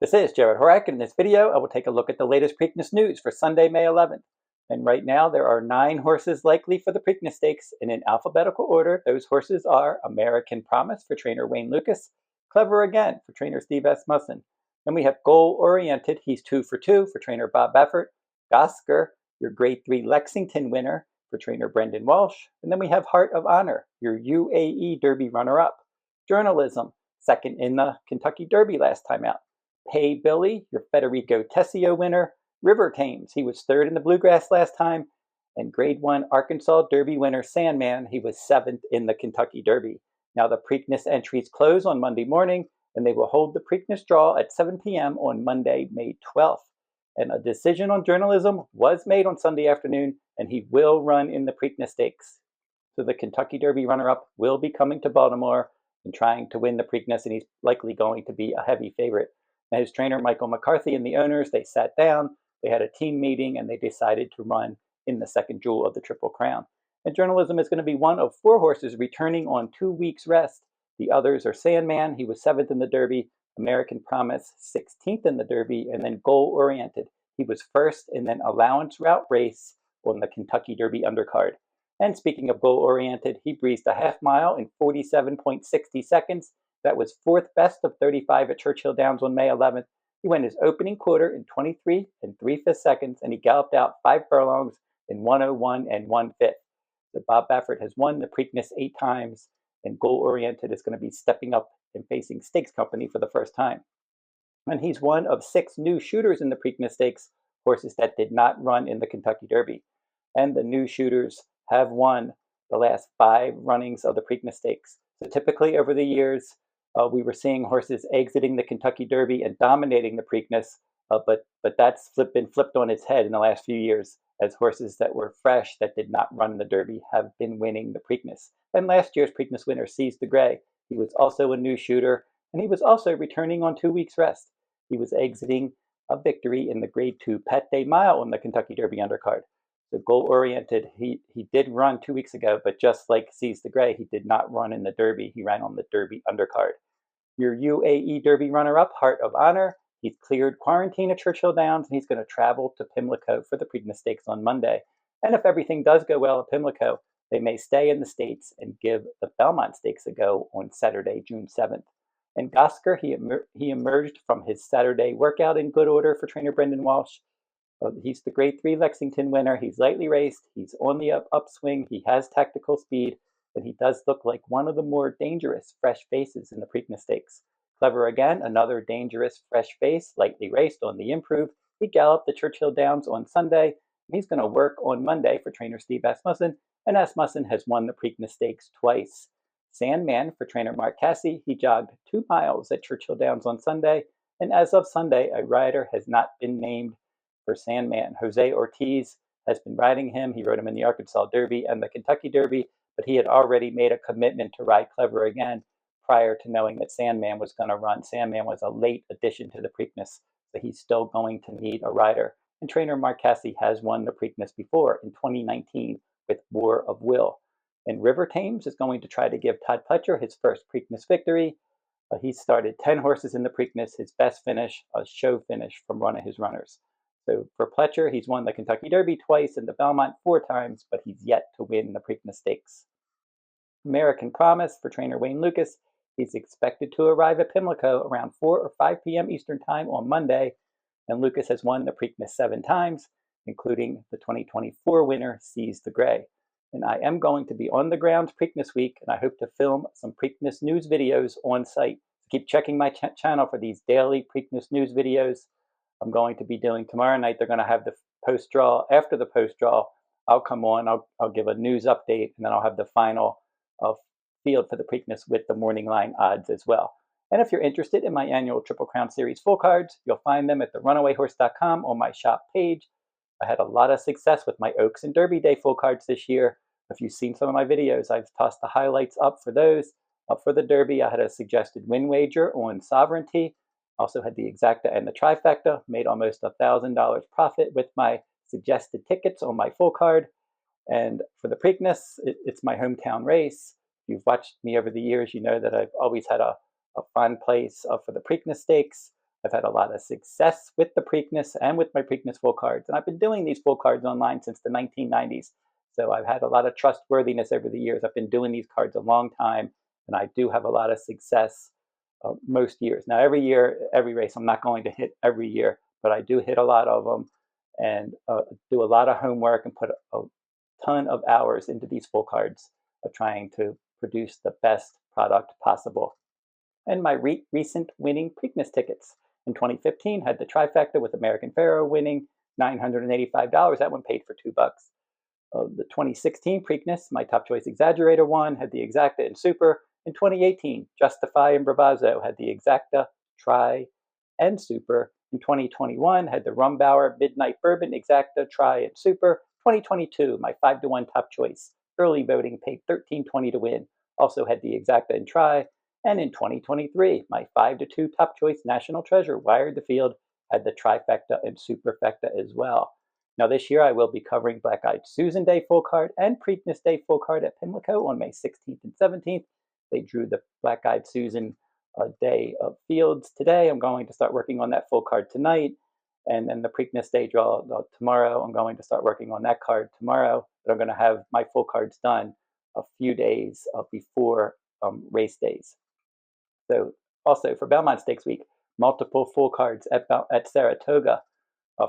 This is Jarrod Horak, and in this video I will take a look at the latest Preakness news for Sunday, May 11th. And right now there are 9 horses likely for the Preakness Stakes, and in alphabetical order those horses are American Promise for trainer Wayne Lukas, Clever Again for trainer Steve Asmussen. Then we have Goal Oriented, he's 2 for 2 for trainer Bob Baffert, Gosger, your Grade 3 Lexington winner for trainer Brendan Walsh, and then we have Heart of Honor, your UAE Derby runner-up, Journalism, second in the Kentucky Derby last time out, Pay Billy, your Federico Tessio winner, River Thames, he was 3rd in the Bluegrass last time, and Grade 1 Arkansas Derby winner Sandman, he was 7th in the Kentucky Derby. Now the Preakness entries close on Monday morning, and they will hold the Preakness draw at 7 p.m. on Monday, May 12th. And a decision on Journalism was made on Sunday afternoon, and he will run in the Preakness Stakes. So the Kentucky Derby runner-up will be coming to Baltimore and trying to win the Preakness, and he's likely going to be a heavy favorite. Now, his trainer, Michael McCarthy, and the owners, they sat down, they had a team meeting, and they decided to run in the second jewel of the Triple Crown. And Journalism is going to be one of 4 horses returning on 2 weeks' rest. The others are Sandman, he was 7th in the Derby, American Promise, 16th in the Derby, and then Goal Oriented. He was 1st in an allowance route race on the Kentucky Derby undercard. And speaking of Goal Oriented, he breezed a half mile in 47.60 seconds. That was 4th best of 35 at Churchill Downs on May 11th. He went his opening quarter in 23 and 3/5 seconds, and he galloped out 5 furlongs in 1:01 and 1/5. So Bob Baffert has won the Preakness 8 times, and Goal Oriented is going to be stepping up and facing Stakes Company for the first time. And he's one of 6 new shooters in the Preakness Stakes, horses that did not run in the Kentucky Derby. And the new shooters have won the last 5 runnings of the Preakness Stakes. So typically over the years, we were seeing horses exiting the Kentucky Derby and dominating the Preakness, but that's been flipped on its head in the last few years, as horses that were fresh that did not run the Derby have been winning the Preakness. And last year's Preakness winner, Seize the Grey, he was also a new shooter, and he was also returning on 2 weeks' rest. He was exiting a victory in the Grade 2 Pet Day Mile on the Kentucky Derby undercard. The Goal Oriented, he did run 2 weeks ago, but just like Seize the Grey, he did not run in the Derby. He ran on the Derby undercard. Your UAE Derby runner-up, Heart of Honor, he's cleared quarantine at Churchill Downs, and he's going to travel to Pimlico for the Preakness Stakes on Monday. And if everything does go well at Pimlico, they may stay in the States and give the Belmont Stakes a go on Saturday, June 7th. And Gosger, he emerged from his Saturday workout in good order for trainer Brendan Walsh. He's the Grade 3 Lexington winner. He's lightly raced. He's on the upswing. He has tactical speed, but he does look like one of the more dangerous fresh faces in the Preakness Stakes. Clever Again, another dangerous fresh face, lightly raced on the improve. He galloped the Churchill Downs on Sunday, and he's going to work on Monday for trainer Steve Asmussen, and Asmussen has won the Preakness Stakes twice. Sandman for trainer Mark Casse, he jogged 2 miles at Churchill Downs on Sunday, and as of Sunday, a rider has not been named for Sandman. Jose Ortiz has been riding him. He rode him in the Arkansas Derby and the Kentucky Derby, but he had already made a commitment to ride Clever Again prior to knowing that Sandman was going to run. Sandman was a late addition to the Preakness, so he's still going to need a rider. And trainer Mark Casse has won the Preakness before in 2019 with War of Will. And River Thames is going to try to give Todd Pletcher his first Preakness victory. He started 10 horses in the Preakness, his best finish, a show finish from one of his runners. So for Pletcher, he's won the Kentucky Derby twice and the Belmont 4 times, but he's yet to win the Preakness Stakes. American Promise for trainer Wayne Lukas, he's expected to arrive at Pimlico around 4 or 5 p.m. Eastern Time on Monday, and Lukas has won the Preakness 7 times, including the 2024 winner, Seize the Grey. And I am going to be on the grounds Preakness week, and I hope to film some Preakness news videos on site. So keep checking my channel for these daily Preakness news videos. I'm going to be doing tomorrow night. They're going to have the post draw. After the post draw, I'll come on. I'll give a news update, and then I'll have the final field for the Preakness with the morning line odds as well. And if you're interested in my annual Triple Crown Series full cards, you'll find them at therunawayhorse.com on my shop page. I had a lot of success with my Oaks and Derby Day full cards this year. If you've seen some of my videos, I've tossed the highlights up for those. For the Derby, I had a suggested win wager on Sovereignty. Also had the exacta and the trifecta, made almost $1,000 profit with my suggested tickets on my full card. And for the Preakness, it's my hometown race. If you've watched me over the years, you know that I've always had a fun place for the Preakness Stakes. I've had a lot of success with the Preakness and with my Preakness full cards. And I've been doing these full cards online since the 1990s. So I've had a lot of trustworthiness over the years. I've been doing these cards a long time, and I do have a lot of success most years. Now, every year, every race, I'm not going to hit every year, but I do hit a lot of them and do a lot of homework and put a ton of hours into these full cards of trying to produce the best product possible. And my recent winning Preakness tickets in 2015 had the trifecta with American Pharoah winning $985. That one paid for $2. The 2016 Preakness, my top choice Exaggerator won, had the Exacta and Super. In 2018, Justify and Bravazzo had the Exacta, Tri, and Super. In 2021, had the Rumbauer Midnight Bourbon Exacta, Tri, and Super. 2022, my 5-to-1 top choice. Early voting paid $13.20 to win. Also had the Exacta and Tri. And in 2023, my 5-to-2 top choice National Treasure wired the field, had the Trifecta and Superfecta as well. Now this year I will be covering Black Eyed Susan Day full card and Preakness Day full card at Pimlico on May 16th and 17th. They drew the Black Eyed Susan Day of fields today. I'm going to start working on that full card tonight. And then the Preakness Day draw tomorrow. I'm going to start working on that card tomorrow. But I'm going to have my full cards done a few days before race days. So also for Belmont Stakes Week, multiple full cards at Saratoga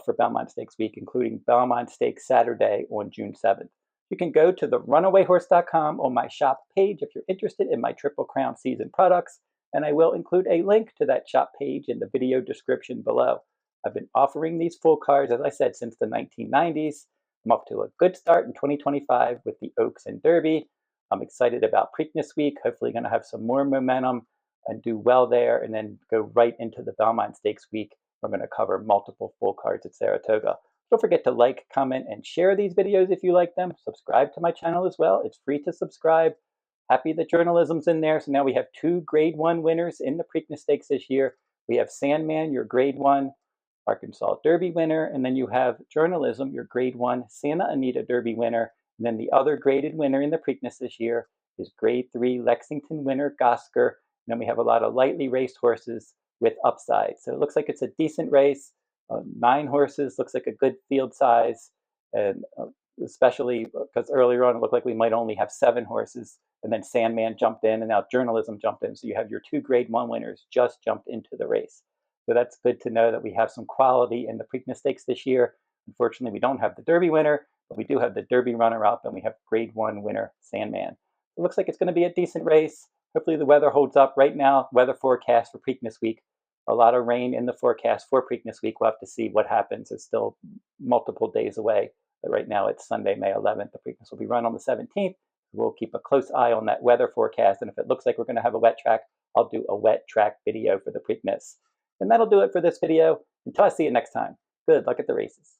for Belmont Stakes Week, including Belmont Stakes Saturday on June 7th. You can go to the runawayrhorse.com on my shop page if you're interested in my Triple Crown season products, and I will include a link to that shop page in the video description below. I've been offering these full cards, as I said, since the 1990s. I'm off to a good start in 2025 with the Oaks and Derby. I'm excited about Preakness Week, hopefully going to have some more momentum and do well there, and then go right into the Belmont Stakes Week. We're going to cover multiple full cards at Saratoga. Don't forget to like, comment, and share these videos if you like them. Subscribe to my channel as well. It's free to subscribe. Happy that journalism's in there. So now we have 2 Grade 1 winners in the Preakness Stakes this year. We have Sandman, your Grade 1 Arkansas Derby winner, and then you have Journalism, your Grade 1 Santa Anita Derby winner. And then the other graded winner in the Preakness this year is Grade 3 Lexington winner Gosger. And then we have a lot of lightly raced horses with upside. So it looks like it's a decent race. 9 horses looks like a good field size, and especially because earlier on it looked like we might only have 7 horses, and then Sandman jumped in, and now Journalism jumped in. So you have your 2 Grade 1 winners just jumped into the race. So that's good to know that we have some quality in the Preakness Stakes this year. Unfortunately, we don't have the Derby winner, but we do have the Derby runner-up, and we have Grade 1 winner Sandman. It looks like it's going to be a decent race. Hopefully the weather holds up. Right now, weather forecast for Preakness Week, a lot of rain in the forecast for Preakness Week. We'll have to see what happens. It's still multiple days away. But right now it's Sunday, May 11th. The Preakness will be run on the 17th. We'll keep a close eye on that weather forecast. And if it looks like we're going to have a wet track, I'll do a wet track video for the Preakness. And that'll do it for this video. Until I see you next time, good luck at the races.